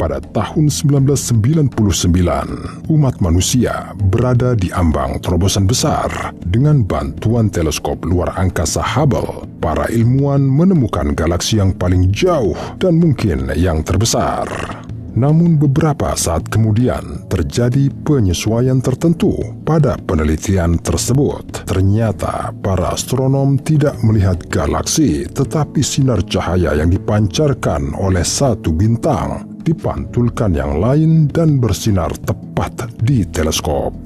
pada tahun 1999, umat manusia berada di ambang terobosan besar. Dengan bantuan teleskop luar angkasa Hubble, para ilmuwan menemukan galaksi yang paling jauh dan mungkin yang terbesar. Namun beberapa saat kemudian terjadi penyesuaian tertentu pada penelitian tersebut. Ternyata para astronom tidak melihat galaksi, tetapi sinar cahaya yang dipancarkan oleh satu bintang dipantulkan yang lain dan bersinar tepat di teleskop.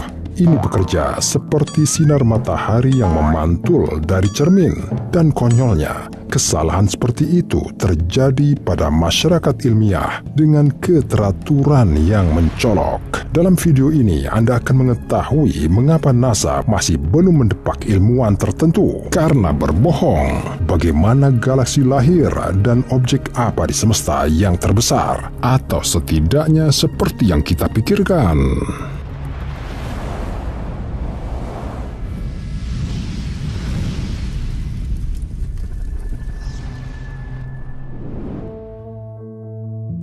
Ini bekerja seperti sinar matahari yang memantul dari cermin, dan konyolnya, kesalahan seperti itu terjadi pada masyarakat ilmiah dengan keteraturan yang mencolok. Dalam video ini, Anda akan mengetahui mengapa NASA masih belum mendepak ilmuwan tertentu karena berbohong, bagaimana galaksi lahir, dan objek apa di semesta yang terbesar, atau setidaknya seperti yang kita pikirkan.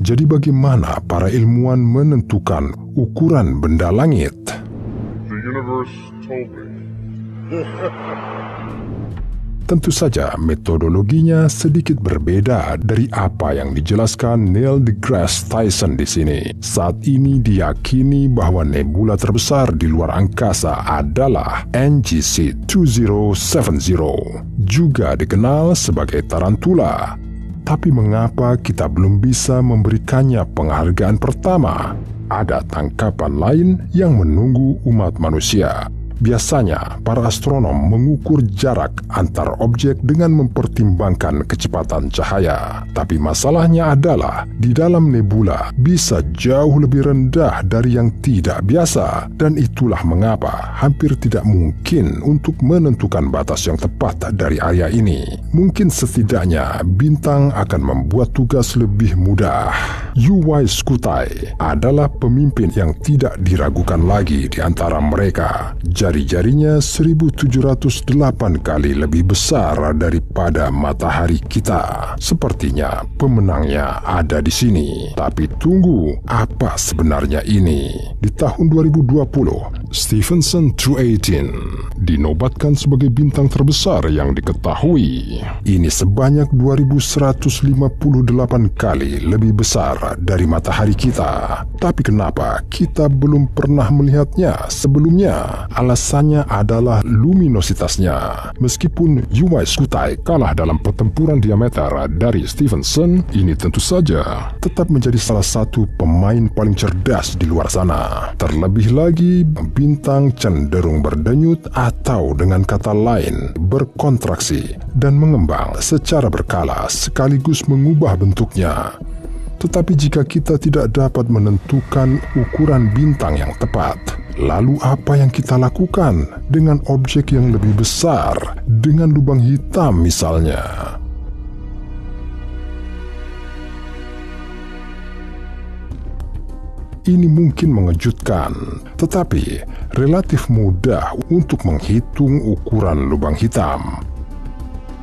Jadi bagaimana para ilmuwan menentukan ukuran benda langit? The universe told me. Tentu saja metodologinya sedikit berbeda dari apa yang dijelaskan Neil deGrasse Tyson di sini. Saat ini diyakini bahwa nebula terbesar di luar angkasa adalah NGC 2070, juga dikenal sebagai tarantula. Tapi mengapa kita belum bisa memberikannya penghargaan pertama? Ada tangkapan lain yang menunggu umat manusia. Biasanya, para astronom mengukur jarak antar objek dengan mempertimbangkan kecepatan cahaya. Tapi masalahnya adalah, di dalam nebula bisa jauh lebih rendah dari yang tidak biasa. Dan itulah mengapa hampir tidak mungkin untuk menentukan batas yang tepat dari area ini. Mungkin setidaknya bintang akan membuat tugas lebih mudah. Yuwai Skutai adalah pemimpin yang tidak diragukan lagi di antara mereka. Jari-jarinya 1708 kali lebih besar daripada matahari kita. Sepertinya pemenangnya ada di sini. Tapi tunggu, apa sebenarnya ini? Di tahun 2020, Stephenson 218 dinobatkan sebagai bintang terbesar yang diketahui. Ini sebanyak 2158 kali lebih besar dari matahari kita. Tapi kenapa kita belum pernah melihatnya sebelumnya? Alasannya adalah luminositasnya. Meskipun Yuwai Skutai kalah dalam pertempuran diameter dari Stephenson, ini tentu saja tetap menjadi salah satu pemain paling cerdas di luar sana. Terlebih lagi, bintang cenderung berdenyut atau dengan kata lain berkontraksi dan mengembang secara berkala sekaligus mengubah bentuknya. Tetapi jika kita tidak dapat menentukan ukuran bintang yang tepat, lalu apa yang kita lakukan dengan objek yang lebih besar, dengan lubang hitam misalnya? Ini mungkin mengejutkan, tetapi relatif mudah untuk menghitung ukuran lubang hitam.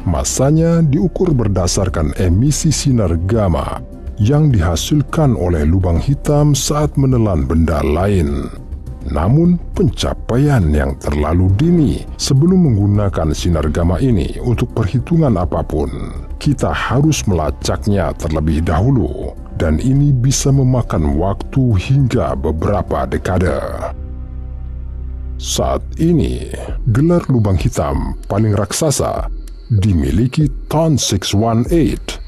Masanya diukur berdasarkan emisi sinar gamma yang dihasilkan oleh lubang hitam saat menelan benda lain. Namun, pencapaian yang terlalu dini sebelum menggunakan sinar gamma ini untuk perhitungan apapun. Kita harus melacaknya terlebih dahulu, dan ini bisa memakan waktu hingga beberapa dekade. Saat ini, gelar lubang hitam paling raksasa dimiliki Ton 618.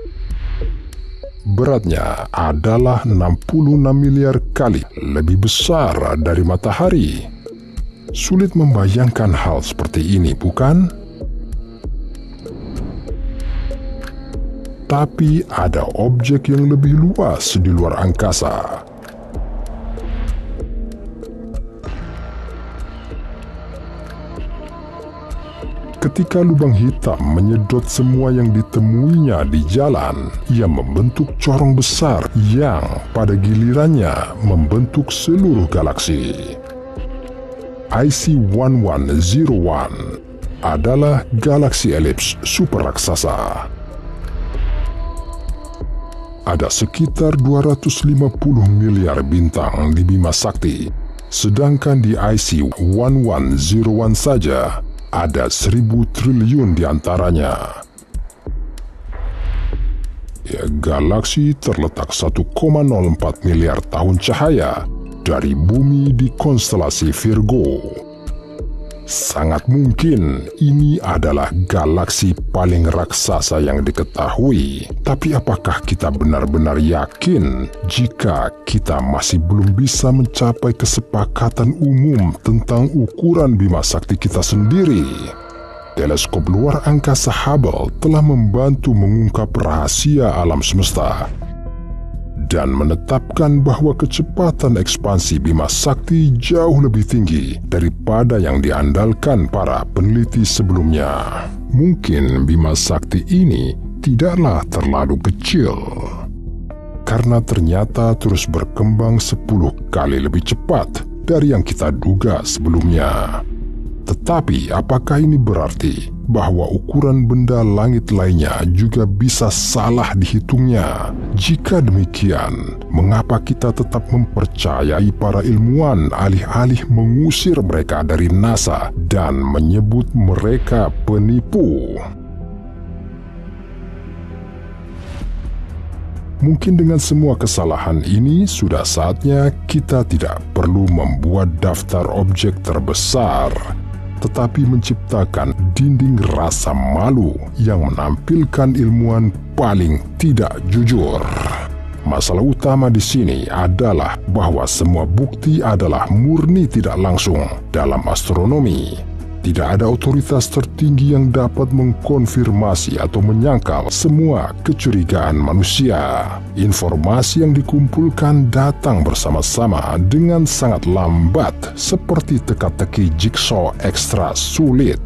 Beratnya adalah 66 miliar kali lebih besar dari matahari. Sulit membayangkan hal seperti ini, bukan? Tapi ada objek yang lebih luas di luar angkasa. Ketika lubang hitam menyedot semua yang ditemuinya di jalan, ia membentuk corong besar yang pada gilirannya membentuk seluruh galaksi. IC1101 adalah galaksi elips super raksasa. ada sekitar 250 miliar bintang di Bima Sakti, sedangkan di IC 1101 saja ada 1000 triliun di antaranya. Ya, galaksi terletak 1,04 miliar tahun cahaya dari bumi di konstelasi Virgo. Sangat mungkin ini adalah galaksi paling raksasa yang diketahui. Tapi apakah kita benar-benar yakin jika kita masih belum bisa mencapai kesepakatan umum tentang ukuran Bima Sakti kita sendiri? Teleskop luar angkasa Hubble telah membantu mengungkap rahasia alam semesta dan menetapkan bahwa kecepatan ekspansi Bima Sakti jauh lebih tinggi daripada yang diandalkan para peneliti sebelumnya. Mungkin Bima Sakti ini tidaklah terlalu kecil, karena ternyata terus berkembang 10 kali lebih cepat dari yang kita duga sebelumnya. Tetapi apakah ini berarti bahwa ukuran benda langit lainnya juga bisa salah dihitungnya? Jika demikian, mengapa kita tetap mempercayai para ilmuwan alih-alih mengusir mereka dari NASA dan menyebut mereka penipu? Mungkin dengan semua kesalahan ini sudah saatnya kita tidak perlu membuat daftar objek terbesar, tetapi menciptakan dinding rasa malu yang menampilkan ilmuwan paling tidak jujur. Masalah utama di sini adalah bahwa semua bukti adalah murni tidak langsung dalam astronomi. Tidak ada otoritas tertinggi yang dapat mengkonfirmasi atau menyangkal semua kecurigaan manusia. Informasi yang dikumpulkan datang bersama-sama dengan sangat lambat, seperti teka-teki jigsaw ekstra sulit.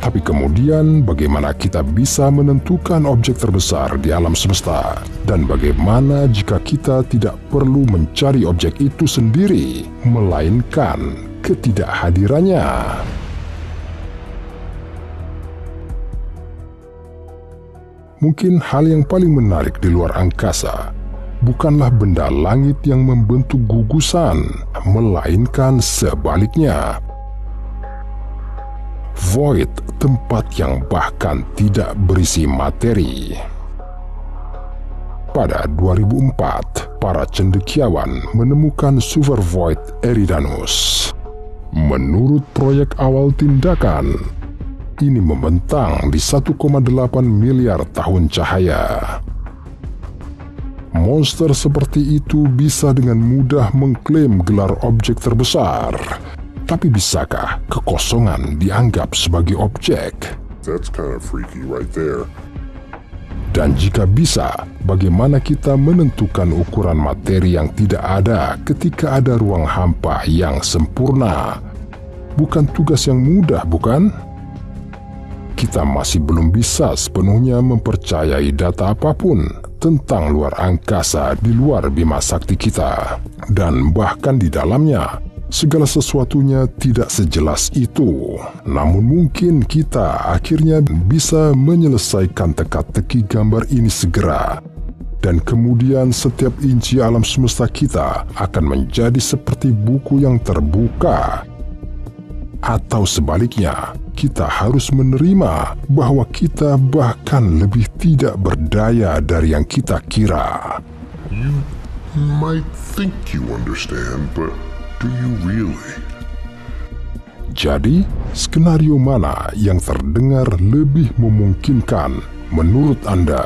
Tapi kemudian bagaimana kita bisa menentukan objek terbesar di alam semesta? Dan bagaimana jika kita tidak perlu mencari objek itu sendiri, melainkan ketidakhadirannya? Mungkin hal yang paling menarik di luar angkasa bukanlah benda langit yang membentuk gugusan, melainkan sebaliknya. Void, tempat yang bahkan tidak berisi materi. Pada 2004, para cendekiawan menemukan super void Eridanus. Menurut proyek awal tindakan, ini membentang di 1,8 miliar tahun cahaya. Monster seperti itu bisa dengan mudah mengklaim gelar objek terbesar. Tapi bisakah kekosongan dianggap sebagai objek? That's kind of freaky right there. Dan jika bisa, bagaimana kita menentukan ukuran materi yang tidak ada ketika ada ruang hampa yang sempurna? Bukan tugas yang mudah, bukan? Kita masih belum bisa sepenuhnya mempercayai data apapun tentang luar angkasa di luar Bima Sakti kita. Dan bahkan di dalamnya, segala sesuatunya tidak sejelas itu. Namun mungkin kita akhirnya bisa menyelesaikan teka-teki gambar ini segera. Dan kemudian setiap inci alam semesta kita akan menjadi seperti buku yang terbuka. Atau sebaliknya, kita harus menerima bahwa kita bahkan lebih tidak berdaya dari yang kita kira. You might think you understand, but do you really? Jadi, skenario mana yang terdengar lebih memungkinkan menurut Anda?